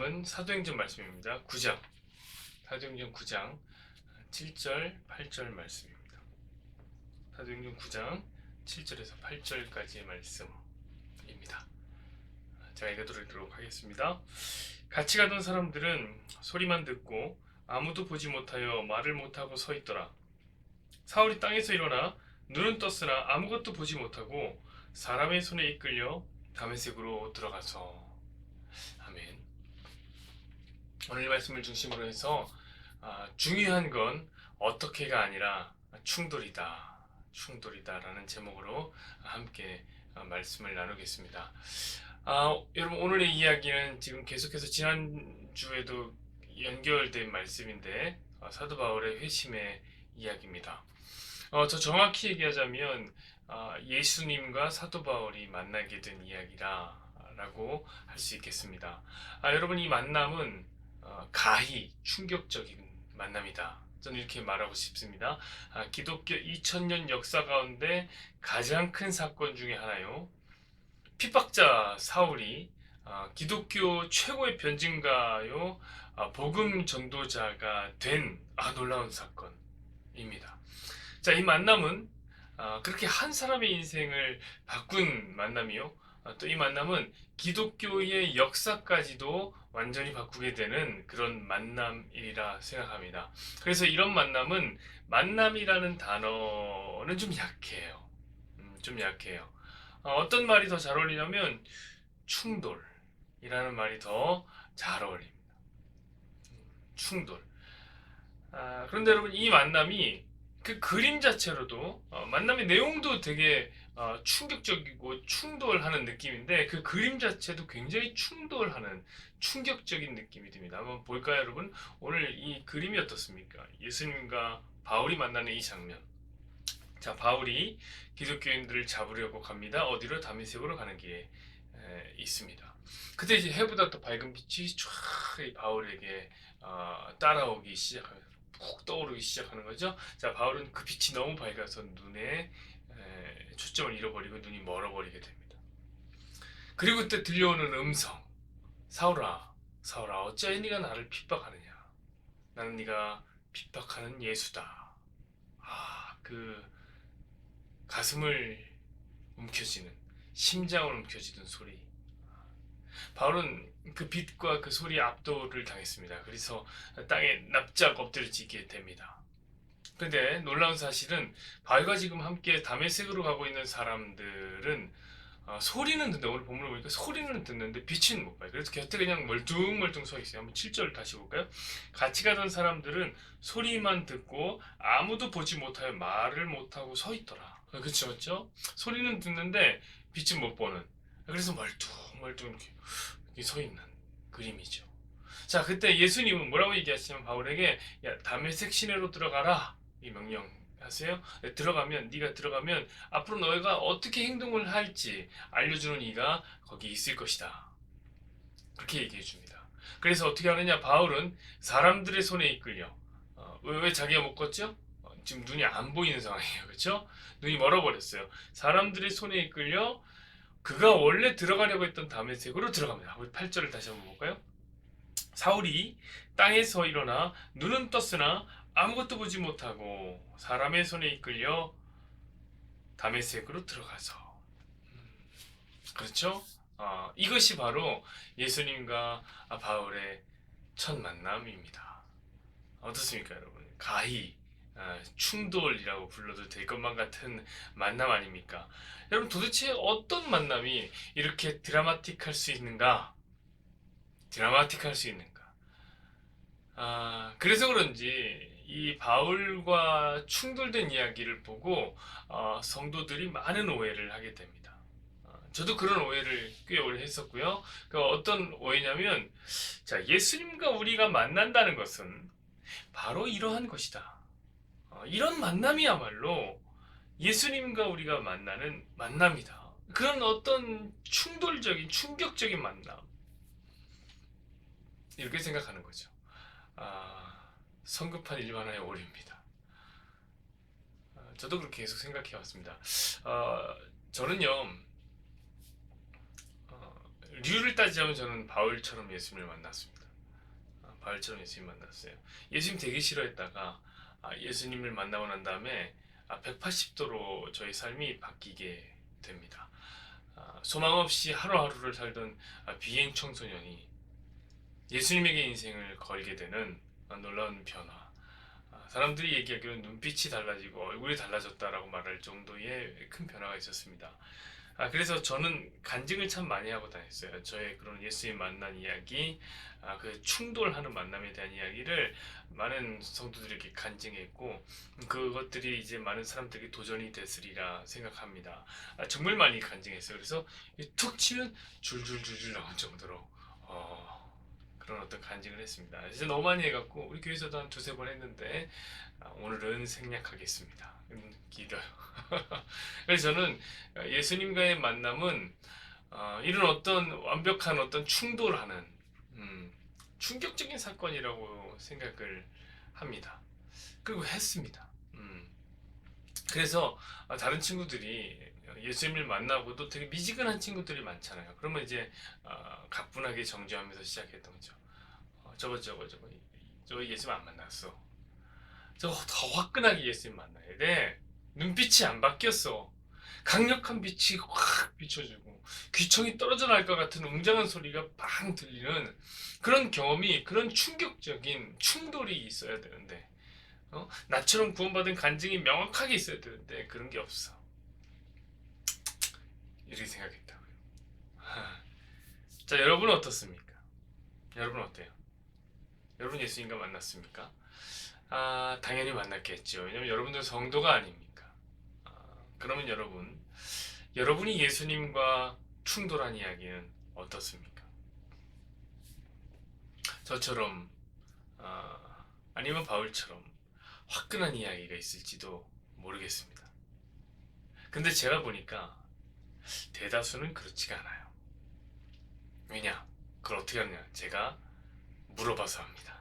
말씀은 사도행전 말씀입니다. 9장, 사도행전 9장 7절, 8절 말씀입니다. 사도행전 9장 7절에서 8절까지의 말씀입니다. 제가 읽어드리도록 하겠습니다. 같이 가던 사람들은 소리만 듣고 아무도 보지 못하여 말을 못하고 서 있더라. 사울이 땅에서 일어나 눈은 떴으나 아무것도 보지 못하고 사람의 손에 이끌려 다메섹으로 들어가서. 아멘. 오늘 말씀을 중심으로 해서 중요한 건 어떻게가 아니라 충돌이다라는 제목으로 함께 말씀을 나누겠습니다. 여러분, 오늘의 이야기는 지금 계속해서 지난주에도 연결된 말씀인데 사도 바울의 회심의 이야기입니다. 더 정확히 얘기하자면 예수님과 사도 바울이 만나게 된 이야기라고 할 수 있겠습니다. 여러분, 이 만남은 가히 충격적인 만남이다. 저는 이렇게 말하고 싶습니다. 기독교 2000년 역사 가운데 가장 큰 사건 중에 하나요. 핍박자 사울이 기독교 최고의 변증가요, 복음 전도자가 된 놀라운 사건입니다. 자, 이 만남은 그렇게 한 사람의 인생을 바꾼 만남이요. 또 이 만남은 기독교의 역사까지도 완전히 바꾸게 되는 그런 만남이라 생각합니다. 그래서 이런 만남이라는 단어는 좀 약해요. 좀 약해요. 어떤 말이 더 잘 어울리냐면 충돌이라는 말이 더 잘 어울립니다. 충돌. 그런데 여러분, 이 만남이 그 그림 자체로도 만남의 내용도 되게 충격적이고 충돌하는 느낌인데, 그 그림 자체도 굉장히 충돌하는 충격적인 느낌이 듭니다. 한번 볼까요, 여러분? 오늘 이 그림이 어떻습니까? 예수님과 바울이 만나는 이 장면. 자, 바울이 기독교인들을 잡으려고 갑니다. 어디로? 다메섹으로 가는 길에 있습니다. 그때 이제 해보다 더 밝은 빛이 쫙 바울에게 따라오기 시작합니다. 푹 떠오르기 시작하는 거죠. 자, 바울은 그 빛이 너무 밝아서 눈에 초점을 잃어버리고 눈이 멀어버리게 됩니다. 그리고 그때 들려오는 음성, 사울아, 사울아, 어찌하여 네가 나를 핍박하느냐? 나는 네가 핍박하는 예수다. 그 가슴을 움켜쥐는, 심장을 움켜쥐는 소리. 바울은 그 빛과 그 소리에 압도를 당했습니다. 그래서 땅에 납작 엎드려지게 됩니다. 그런데 놀라운 사실은 바울과 지금 함께 다메섹으로 가고 있는 사람들은 소리는 듣는데, 오늘 본문을 보니까 소리는 듣는데 빛은 못 봐요. 그래서 곁에 그냥 멀뚱멀뚱 서 있어요. 한번 7절 다시 볼까요? 같이 가던 사람들은 소리만 듣고 아무도 보지 못하여 말을 못하고 서 있더라. 그렇죠, 그렇죠? 소리는 듣는데 빛은 못 보는. 그래서 멀뚱멀뚱 이렇게 서 있는 그림이죠. 자, 그때 예수님은 뭐라고 얘기하시냐면 바울에게, 야, 다메섹 시내로 들어가라, 이 명령하세요. 네가 들어가면 앞으로 너희가 어떻게 행동을 할지 알려주는 이가 거기 있을 것이다. 그렇게 얘기해 줍니다. 그래서 어떻게 하느냐? 바울은 사람들의 손에 이끌려. 왜 자기가 못 걷죠? 지금 눈이 안 보이는 상황이에요. 그렇죠? 눈이 멀어버렸어요. 사람들의 손에 이끌려 그가 원래 들어가려고 했던 다메섹으로 들어갑니다. 우리 8절을 다시 한번 볼까요? 사울이 땅에서 일어나 눈은 떴으나 아무것도 보지 못하고 사람의 손에 이끌려 다메섹으로 들어가서. 그렇죠? 이것이 바로 예수님과 바울의 첫 만남입니다. 어떻습니까, 여러분? 가히 충돌이라고 불러도 될 것만 같은 만남 아닙니까? 여러분, 도대체 어떤 만남이 이렇게 드라마틱할 수 있는가? 그래서 그런지 이 바울과 충돌된 이야기를 보고 성도들이 많은 오해를 하게 됩니다. 저도 그런 오해를 꽤 오래 했었고요. 어떤 오해냐면, 자, 예수님과 우리가 만난다는 것은 바로 이러한 것이다. 이런 만남이야말로 예수님과 우리가 만나는 만남이다. 그런 어떤 충격적인 만남, 이렇게 생각하는 거죠. 성급한 일반화의 오류입니다. 저도 그렇게 계속 생각해 왔습니다. 저는요, 류를 따지자면 저는 바울처럼 예수님을 만났습니다. 바울처럼 예수님 만났어요. 예수님 되게 싫어했다가 예수님을 만나고 난 다음에 180도로 저희 삶이 바뀌게 됩니다. 소망 없이 하루하루를 살던 비행 청소년이 예수님에게 인생을 걸게 되는 놀라운 변화. 사람들이 얘기하기로는 눈빛이 달라지고 얼굴이 달라졌다라고 말할 정도의 큰 변화가 있었습니다. 그래서 저는 간증을 참 많이 하고 다녔어요. 저의 그런 예수님 만난 이야기, 그 충돌하는 만남에 대한 이야기를 많은 성도들에게 간증했고, 그것들이 이제 많은 사람들에게 도전이 됐으리라 생각합니다. 정말 많이 간증했어요. 그래서 툭 치면 줄줄줄줄 나올 정도로 그런 어떤 간증을 했습니다. 이제 너무 많이 해갖고 우리 교회에서도 한 두세 번 했는데 오늘은 생략하겠습니다. 길어요. 그래서 저는 예수님과의 만남은 이런 어떤 완벽한 어떤 충돌하는 충격적인 사건이라고 생각을 합니다. 그리고 했습니다. 그래서 다른 친구들이 예수님을 만나고도 되게 미지근한 친구들이 많잖아요. 그러면 이제 가뿐하게 정죄하면서 시작했던 거죠. 저거 예수님 안 만났어. 저거 더 화끈하게 예수님 만나야 돼. 눈빛이 안 바뀌었어. 강력한 빛이 확 비춰주고 귀청이 떨어져 날 것 같은 웅장한 소리가 팡 들리는 그런 경험이, 그런 충격적인 충돌이 있어야 되는데 나처럼 구원받은 간증이 명확하게 있어야 되는데 그런 게 없어. 이렇게 생각했다고요. 자, 여러분은 어떻습니까? 여러분 어때요? 여러분 예수님과 만났습니까? 당연히 만났겠죠. 왜냐면 여러분들 성도가 아닙니까? 그러면 여러분이 예수님과 충돌한 이야기는 어떻습니까? 저처럼 아니면 바울처럼 화끈한 이야기가 있을지도 모르겠습니다. 근데 제가 보니까 대다수는 그렇지가 않아요. 왜냐? 그걸 어떻게 하느냐? 제가 물어봐서 합니다.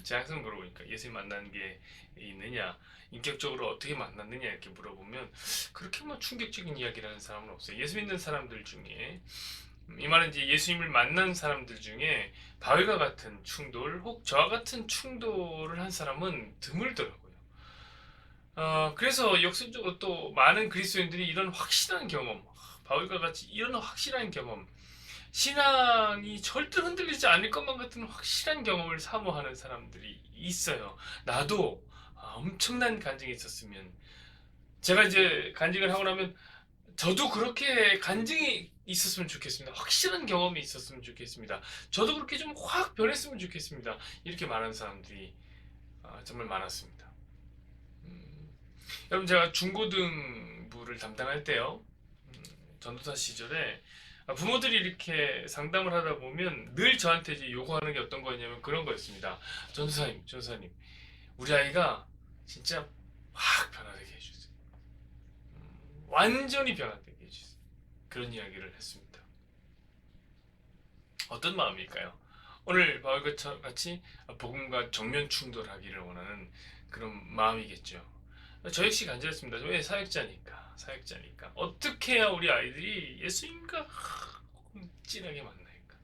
제가 항상 물어보니까 예수님 만나는 게 있느냐, 인격적으로 어떻게 만났느냐 이렇게 물어보면 그렇게 뭐 충격적인 이야기를 하는 사람은 없어요. 예수 믿는 사람들 중에, 이 말은 이제 예수님을 만난 사람들 중에 바울과 같은 충돌, 혹 저와 같은 충돌을 한 사람은 드물더라고요. 그래서 역설적으로 또 많은 그리스도인들이 이런 확실한 경험, 바울과 같이 이런 확실한 경험, 신앙이 절대 흔들리지 않을 것만 같은 확실한 경험을 사모하는 사람들이 있어요. 나도 엄청난 간증이 있었으면, 제가 이제 간증을 하고 나면 저도 그렇게 간증이 있었으면 좋겠습니다. 확실한 경험이 있었으면 좋겠습니다. 저도 그렇게 좀 확 변했으면 좋겠습니다. 이렇게 말하는 사람들이 정말 많았습니다. 여러분, 제가 중고등부를 담당할 때요, 전도사 시절에 부모들이 이렇게 상담을 하다 보면 늘 저한테 이제 요구하는 게 어떤 거였냐면 그런 거였습니다. 전도사님, 우리 아이가 진짜 확 변화되게 해주세요. 완전히 변화되게 해주세요. 그런 이야기를 했습니다. 어떤 마음일까요? 오늘 바울과 같이 복음과 정면 충돌하기를 원하는 그런 마음이겠죠. 저 역시 간절했습니다. 왜? 사역자니까 어떻게 해야 우리 아이들이 예수님과 진하게 만날까?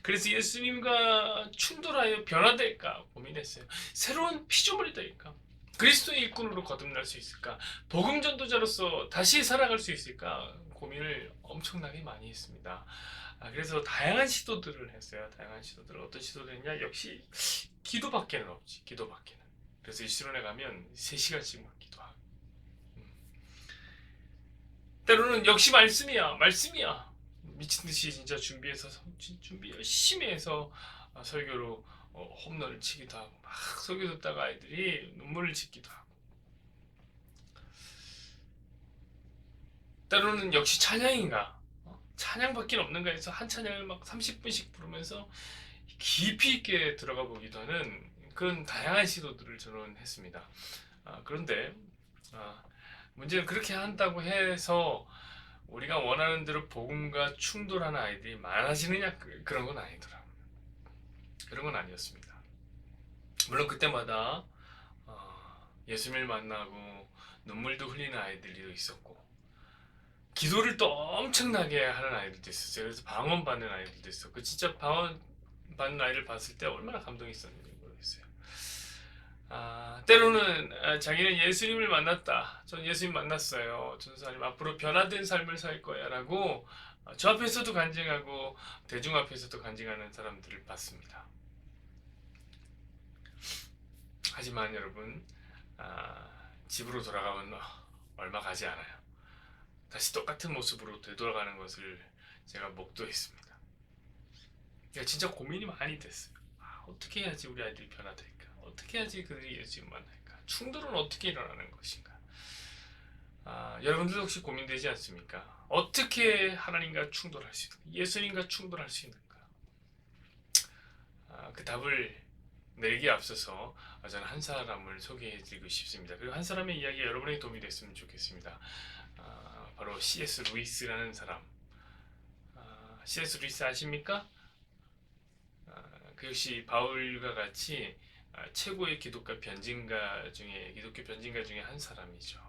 그래서 예수님과 충돌하여 변화될까 고민했어요. 새로운 피조물이 될까? 그리스도의 일꾼으로 거듭날 수 있을까? 복음 전도자로서 다시 살아갈 수 있을까? 고민을 엄청나게 많이 했습니다. 그래서 다양한 시도들을 했어요. 어떤 시도를 했냐? 역시 기도밖에는 없지. 그래서 일시론에 가면 3시간씩만 기도하고, 때로는 역시 말씀이야. 미친 듯이 진짜 준비 열심히 해서 설교로 홈런을 치기도 하고, 막 설교 듣다가 아이들이 눈물을 짓기도 하고, 때로는 역시 찬양인가, 찬양밖에 없는가 해서 한 찬양을 막 30분씩 부르면서 깊이 있게 들어가 보기도 하는 그런 다양한 시도들을 저는 했습니다. 그런데 문제는 그렇게 한다고 해서 우리가 원하는 대로 복음과 충돌하는 아이들이 많아지느냐, 그런 건 아니더라고요. 그런 건 아니었습니다. 물론 그때마다 예수님을 만나고 눈물도 흘리는 아이들도 있었고, 기도를 또 엄청나게 하는 아이들도 있었어요. 그래서 방언 받는 아이들도 있어. 그 진짜 방언 받는 아이를 봤을 때 얼마나 감동이 있었는지 모르겠어요. 때로는 자기는 예수님을 만났다. 전 예수님 만났어요. 전사님 앞으로 변화된 삶을 살 거야라고 저 앞에서도 간증하고 대중 앞에서도 간증하는 사람들을 봤습니다. 하지만 여러분 집으로 돌아가면 얼마 가지 않아요. 다시 똑같은 모습으로 되돌아가는 것을 제가 목도했습니다. 그러니까 진짜 고민이 많이 됐어요. 어떻게 해야지 우리 아이들이 변화될까? 어떻게 해야지 그들이 예수님 만날까? 충돌은 어떻게 일어나는 것인가? 여러분들도 혹시 고민되지 않습니까? 어떻게 하나님과 충돌할 수 있는가? 예수님과 충돌할 수 있는가? 그 답을 내기에 앞서서 저는 한 사람을 소개해드리고 싶습니다. 그리고 한 사람의 이야기가 여러분에게 도움이 됐으면 좋겠습니다. 바로 C.S. 루이스라는 사람. C.S. 루이스 아십니까? 그 역시 바울과 같이 최고의 기독교 변증가 중에 한 사람이죠.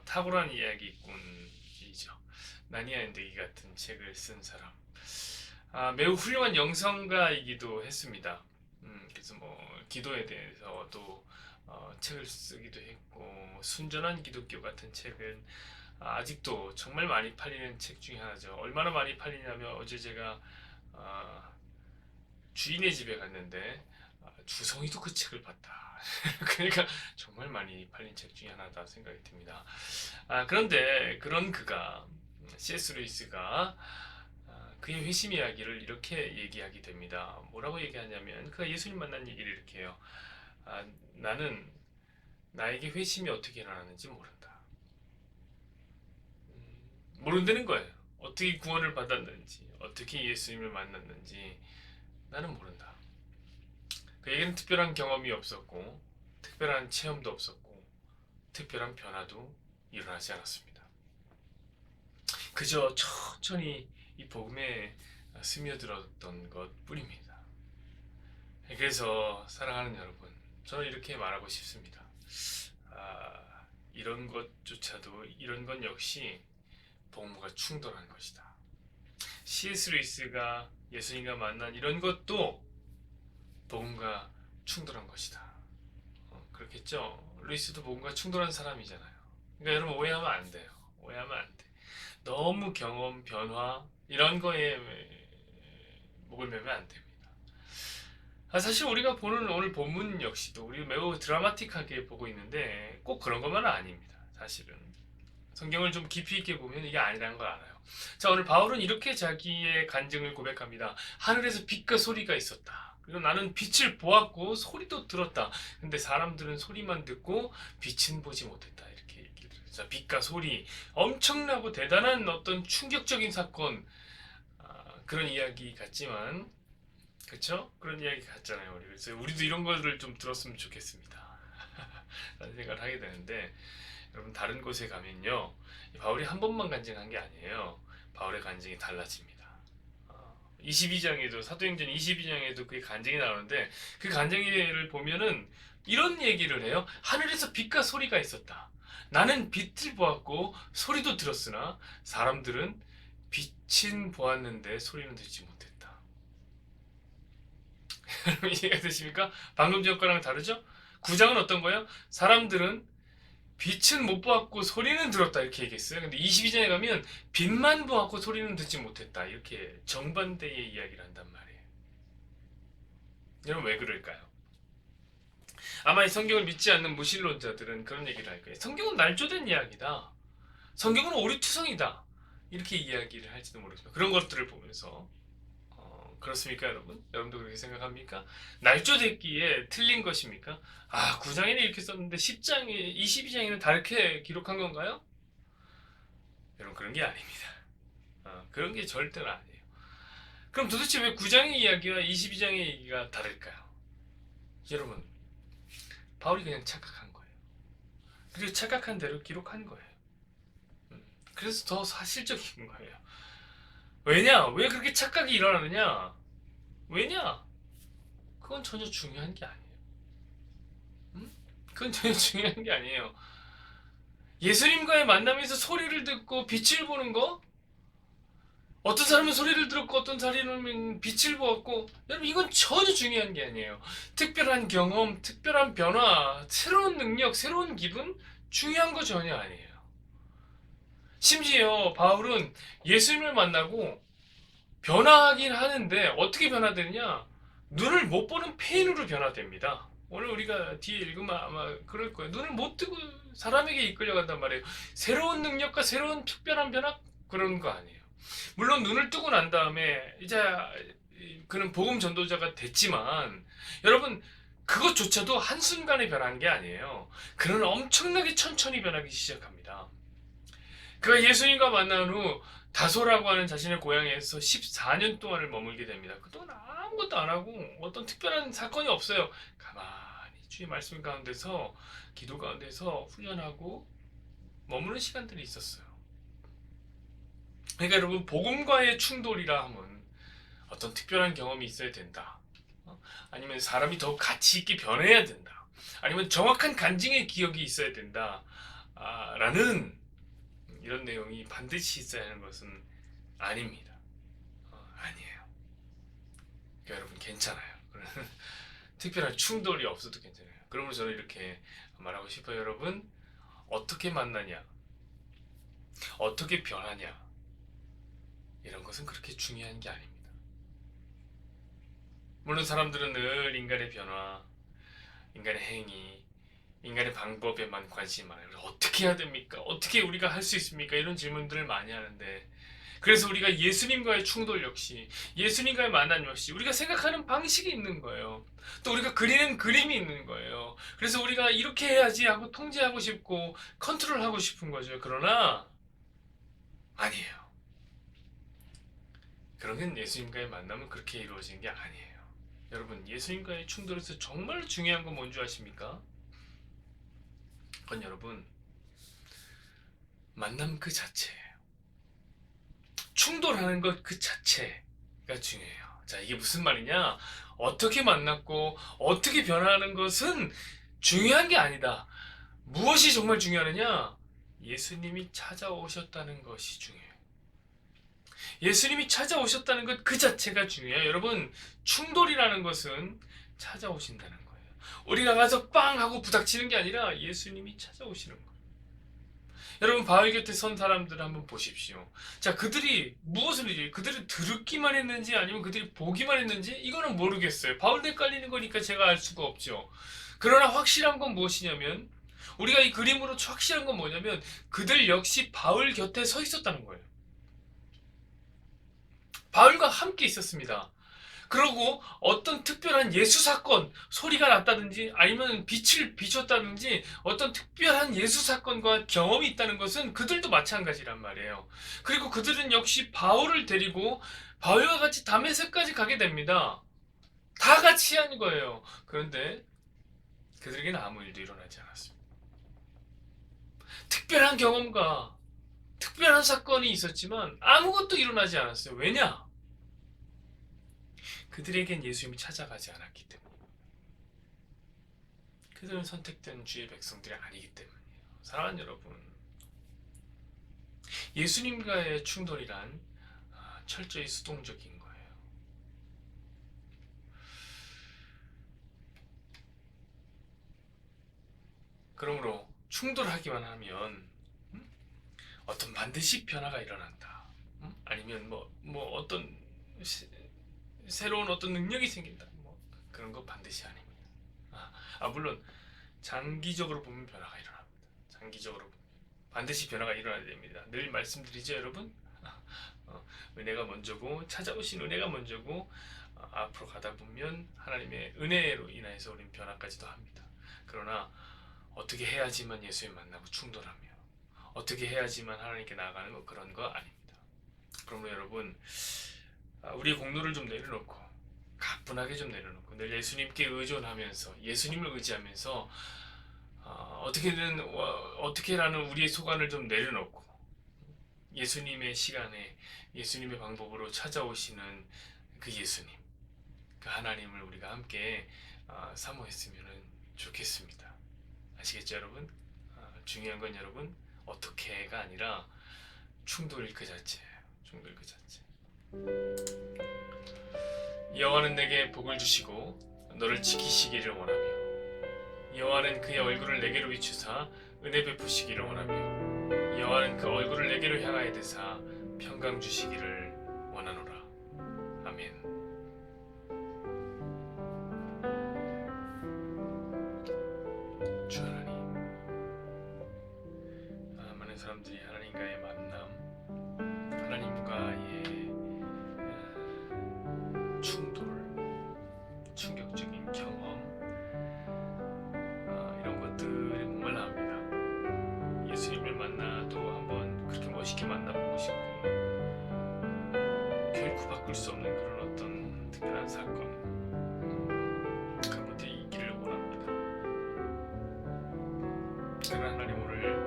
탁월한 이야기꾼이죠. 나니아 엔데기 같은 책을 쓴 사람. 매우 훌륭한 영성가이기도 했습니다. 그래서 기도에 대해서도 책을 쓰기도 했고 순전한 기독교 같은 책은 아직도 정말 많이 팔리는 책 중에 하나죠. 얼마나 많이 팔리냐면 어제 제가 주인의 집에 갔는데 주성이도 그 책을 봤다. 그러니까 정말 많이 팔린 책 중에 하나다 생각이 듭니다. 그런데 그런 그가 C.S. 루이스가 그의 회심 이야기를 이렇게 얘기하게 됩니다. 뭐라고 얘기하냐면 그가 예수님 만난 얘기를 이렇게 해요. 나는 나에게 회심이 어떻게 일어나는지 모른다. 모른다는 거예요. 어떻게 구원을 받았는지, 어떻게 예수님을 만났는지 나는 모른다. 그에게는 특별한 경험이 없었고, 특별한 체험도 없었고, 특별한 변화도 일어나지 않았습니다. 그저 천천히 이 복음에 스며들었던 것 뿐입니다. 그래서 사랑하는 여러분, 저는 이렇게 말하고 싶습니다. 이런 것조차도 이런 건 역시 복음과 충돌한 것이다. C.S. 루이스가 예수님과 만난 이런 것도 복음과 충돌한 것이다. 그렇겠죠? 루이스도 복음과 충돌한 사람이잖아요. 그러니까 여러분 오해하면 안 돼요. 오해하면 안 돼. 너무 경험, 변화 이런 거에 목을 매면 안 됩니다. 사실 우리가 보는 오늘 본문 역시도 우리 매우 드라마틱하게 보고 있는데 꼭 그런 것만은 아닙니다. 사실은 성경을 좀 깊이 있게 보면 이게 아니라는 걸 알아요. 자, 오늘 바울은 이렇게 자기의 간증을 고백합니다. 하늘에서 빛과 소리가 있었다. 그리고 나는 빛을 보았고 소리도 들었다. 근데 사람들은 소리만 듣고 빛은 보지 못했다. 이렇게 얘기를 해요. 자, 빛과 소리 엄청나고 대단한 어떤 충격적인 사건 그런 이야기 같지만 그렇죠? 그런 이야기 같잖아요. 그래서 우리도 이런 거를 좀 들었으면 좋겠습니다. 라는 생각을 하게 되는데 여러분 다른 곳에 가면요 바울이 한 번만 간증한 게 아니에요. 바울의 간증이 달라집니다. 22장에도 사도행전 22장에도 그 간증이 나오는데 그 간증을 보면은 이런 얘기를 해요. 하늘에서 빛과 소리가 있었다. 나는 빛을 보았고 소리도 들었으나 사람들은 빛은 보았는데 소리는 듣지 못했다. 이해가 되십니까? 방금 전 거랑 다르죠? 9장은 어떤 거예요? 사람들은 빛은 못 보았고 소리는 들었다 이렇게 얘기했어요. 근데 22장에 가면 빛만 보았고 소리는 듣지 못했다 이렇게 정반대의 이야기를 한단 말이에요. 여러분 왜 그럴까요? 아마 이 성경을 믿지 않는 무신론자들은 그런 얘기를 할 거예요. 성경은 날조된 이야기다. 성경은 오리투성이다. 이렇게 이야기를 할지도 모르겠습니다. 그런 것들을 보면서 그렇습니까 여러분? 여러분도 그렇게 생각합니까? 날조됐기에 틀린 것입니까? 9장에는 이렇게 썼는데 10장에 22장에는 다르게 기록한 건가요? 여러분 그런 게 아닙니다. 그런 게 절대로 아니에요. 그럼 도대체 왜 9장의 이야기와 22장의 얘기가 다를까요? 여러분 바울이 그냥 착각한 거예요. 그리고 착각한 대로 기록한 거예요. 그래서 더 사실적인 거예요. 왜냐? 왜 그렇게 착각이 일어나느냐? 왜냐? 그건 전혀 중요한 게 아니에요. 그건 전혀 중요한 게 아니에요. 예수님과의 만남에서 소리를 듣고 빛을 보는 거? 어떤 사람은 소리를 들었고 어떤 사람은 빛을 보았고, 여러분 이건 전혀 중요한 게 아니에요. 특별한 경험, 특별한 변화, 새로운 능력, 새로운 기분 중요한 거 전혀 아니에요. 심지어 바울은 예수님을 만나고 변화하긴 하는데 어떻게 변화되느냐? 눈을 못 보는 폐인으로 변화됩니다. 오늘 우리가 뒤에 읽으면 아마 그럴 거예요. 눈을 못 뜨고 사람에게 이끌려간단 말이에요. 새로운 능력과 새로운 특별한 변화 그런 거 아니에요. 물론 눈을 뜨고 난 다음에 이제 그는 복음 전도자가 됐지만, 여러분 그것조차도 한순간에 변한 게 아니에요. 그는 엄청나게 천천히 변하기 시작합니다. 그가 예수님과 만난 후 다소라고 하는 자신의 고향에서 14년 동안을 머물게 됩니다. 그동안 아무것도 안 하고 어떤 특별한 사건이 없어요. 가만히 주의 말씀 가운데서, 기도 가운데서 훈련하고 머무는 시간들이 있었어요. 그러니까 여러분, 복음과의 충돌이라 하면 어떤 특별한 경험이 있어야 된다. 아니면 사람이 더 가치 있게 변해야 된다. 아니면 정확한 간증의 기억이 있어야 된다. 라는 이런 내용이 반드시 있어야 하는 것은 아닙니다. 아니에요. 그러니까 여러분 괜찮아요. 특별한 충돌이 없어도 괜찮아요. 그러면 저는 이렇게 말하고 싶어요. 여러분, 어떻게 만나냐, 어떻게 변하냐, 이런 것은 그렇게 중요한 게 아닙니다. 물론 사람들은 늘 인간의 변화, 인간의 행위, 인간의 방법에만 관심이 많아요. 어떻게 해야 됩니까? 어떻게 우리가 할 수 있습니까? 이런 질문들을 많이 하는데, 그래서 우리가 예수님과의 충돌 역시, 예수님과의 만남 역시 우리가 생각하는 방식이 있는 거예요. 또 우리가 그리는 그림이 있는 거예요. 그래서 우리가 이렇게 해야지 하고 통제하고 싶고 컨트롤하고 싶은 거죠. 그러나 아니에요. 그런 건, 예수님과의 만남은 그렇게 이루어지는 게 아니에요. 여러분, 예수님과의 충돌에서 정말 중요한 건 뭔지 아십니까? 그건 여러분, 만남 그 자체예요. 충돌하는 것 그 자체가 중요해요. 자, 이게 무슨 말이냐? 어떻게 만났고 어떻게 변하는 것은 중요한 게 아니다. 무엇이 정말 중요하느냐? 예수님이 찾아오셨다는 것이 중요해요. 예수님이 찾아오셨다는 것 그 자체가 중요해요. 여러분, 충돌이라는 것은 찾아오신다는 거예요. 우리가 가서 빵 하고 부닥치는 게 아니라 예수님이 찾아오시는 거예요. 여러분, 바울 곁에 선 사람들을 한번 보십시오. 자, 그들이 무엇을 이제 그들이 들었기만 했는지 아니면 그들이 보기만 했는지 이거는 모르겠어요. 바울도 헷갈리는 거니까 제가 알 수가 없죠. 그러나 확실한 건 무엇이냐면, 우리가 이 그림으로 확실한 건 뭐냐면, 그들 역시 바울 곁에 서 있었다는 거예요. 바울과 함께 있었습니다. 그리고 어떤 특별한 예수 사건, 소리가 났다든지 아니면 빛을 비췄다든지 어떤 특별한 예수 사건과 경험이 있다는 것은 그들도 마찬가지란 말이에요. 그리고 그들은 역시 바울을 데리고 바울과 같이 다메섹까지 가게 됩니다. 다 같이 한 거예요. 그런데 그들에게는 아무 일도 일어나지 않았습니다. 특별한 경험과 특별한 사건이 있었지만 아무것도 일어나지 않았어요. 왜냐? 그들에겐 예수님이 찾아가지 않았기 때문이에요. 그들은 선택된 주의 백성들이 아니기 때문이에요. 사랑하는 여러분, 예수님과의 충돌이란 철저히 수동적인 거예요. 그러므로 충돌하기만 하면 어떤 반드시 변화가 일어난다. 아니면 뭐 어떤 새로운 어떤 능력이 생긴다. 뭐 그런 거 반드시 아닙니다. 물론 장기적으로 보면 변화가 일어납니다. 장기적으로 보면 반드시 변화가 일어나야 됩니다. 늘 말씀드리죠, 여러분. 은혜가 먼저고, 찾아오신 은혜가 먼저고, 앞으로 가다 보면 하나님의 은혜로 인해서 우리는 변화까지도 합니다. 그러나 어떻게 해야지만 예수님 만나고 충돌하며, 어떻게 해야지만 하나님께 나아가는 거, 그런 거 아닙니다. 그러면 여러분, 우리의 공로를 좀 내려놓고, 가뿐하게 좀 내려놓고, 늘 예수님께 의존하면서, 예수님을 의지하면서, 어떻게라는 우리의 소관을 좀 내려놓고, 예수님의 시간에 예수님의 방법으로 찾아오시는 그 예수님, 그 하나님을 우리가 함께 사모했으면 좋겠습니다. 아시겠죠, 여러분? 중요한 건 여러분, 어떻게가 아니라 충돌 그 자체예요. 충돌 그 자체. 여호와는 내게 복을 주시고 너를 지키시기를 원하며 여호와는 그의 얼굴을 내게로 비추사 은혜 베푸시기를 원하며 여호와는 그 얼굴을 내게로 향하여 드사 평강 주시기를 원하노라. 아멘. 주 하나님, 많은 사람들이 하나님과의 만남, 하나님과의 충돌, 충격적인 경험, 이런 것들에 목말라합니다. 예수님을 만나도 한번 그렇게 멋있게 만나보고 싶고 결코 바꿀 수 없는 그런 어떤 특별한 사건, 그런 것들이 있기를 원합니다. 그러나 하나님, 오늘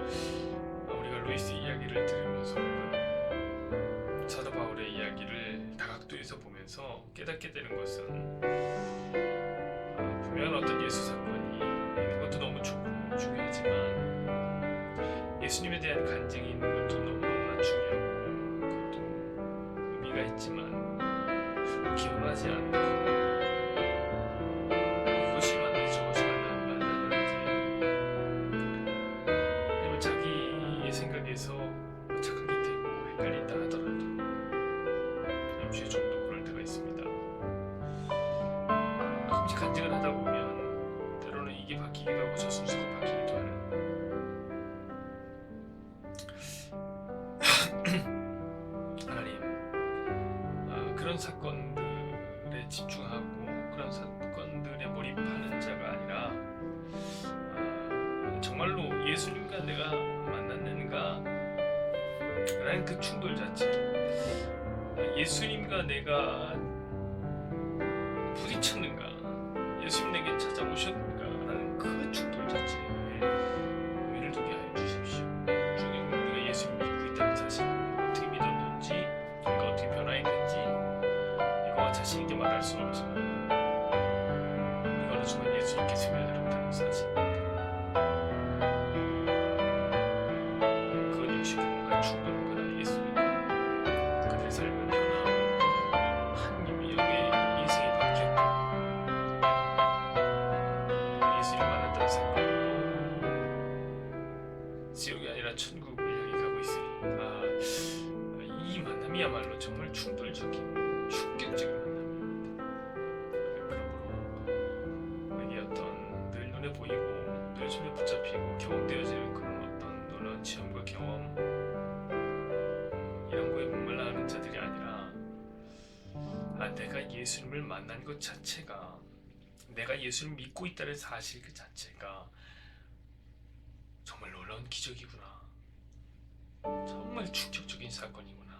우리가 루이스 이야기를 들으면서 사도 바울의 이야기를 다각도에서 보면서 깨닫게 되는 것은 분명한 어떤 예수 사건이 있는 것도 너무 좋고 중요하지만 예수님에 대한 간증이 있는 것도 너무너무나 중요하고 그것도 의미가 있지만 기원하지 않고 이것이 맞는지 저것이 맞는지 아니면 자기의 생각에서 착각이 되고 헷갈린다 하더라도 잠시 정도 그럴 때가 있습니다. 가끔씩 간증을 하다 보면 때로는 이게 바뀌기도 하고 저 순서가 바뀌기도 하는 하나님, 그런 사건들에 집중하고 그런 사건들에 몰입하는 자가 아니라 정말로 예수님과 내가 만났는가 라는 그 충돌 자체, 예수님과 내가 부딪혔는가, 예수님 내게 찾아오셨는가 라는 그 충돌 자체에 의미를 두게 하여 주십시오. 중요한 건 우리가 예수님 믿고 있다는 사실, 어떻게 믿었는지, 우리가 어떻게 변화했는지 이거 자신 있게 말할 수는 없지만 우리가 어느 순간 예수님께 스며들었다는 사실, 그건 역시 누군가 충돌한 건 아니겠습니까? 그들의 삶은 변화하고 한 영의 인생이 바뀌었고 예수님 만났던 사건으로 지옥이 아니라 천국을 향해 가고 있으니 이 만남이야말로 정말 충돌적인 충격적인 만남입니다. 그러므로 우리에게 어떤 늘 눈에 보이고 늘 손에 붙잡히고 경험되어지는 그런 어떤 놀라운 체험과 경험, 이런 거에 목말라 하는 자들이 아니라 내가 예수님을 만난 것 자체가, 내가 예수를 믿고 있다는 사실 그 자체가 정말 놀라운 기적이구나, 정말 충격적인 사건이구나,